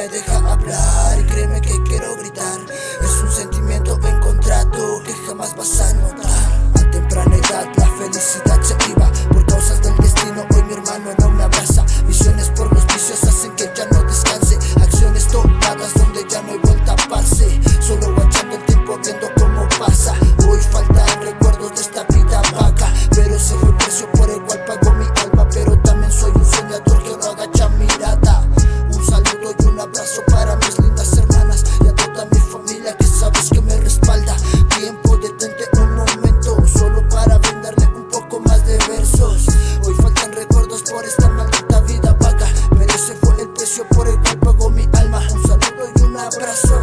me deja hablar y créeme que quiero gritar. Es un sentimiento encontrado que jamás vas a notar. A temprana edad la felicidad se iba por causas del destino. Hoy mi hermano no me abraza. Visiones por los vicios hacen que ya no descanse. Acciones tomadas donde ya no hay vuelta a parse. Solo guachando el tiempo viendo cómo pasa. Hoy faltan recuerdos de esta vida vaga, pero ese fue el precio por el cual pagó mi alma. Pero también soy un soñador que no agacha mirada. Un saludo y un abrazo para mis lindas hermanas y a toda mi familia que sabes que me respalda. Tiempo, detente un momento solo para brindarle un poco más de versos. Hoy faltan recuerdos por esta maldita vida vaga, pero ese fue el precio por el cual pagó mi alma. Un saludo y un abrazo,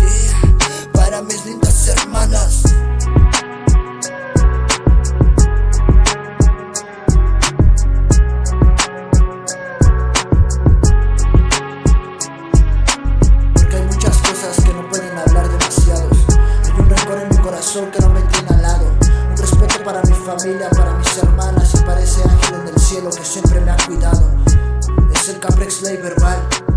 yeah, para mis lindas hermanas. Que no pueden hablar demasiados. Hay un rencor en mi corazón que no me tiene al lado. Un respeto para mi familia, para mis hermanas y para ese ángel en el cielo que siempre me ha cuidado. Es el Caprex Ley verbal.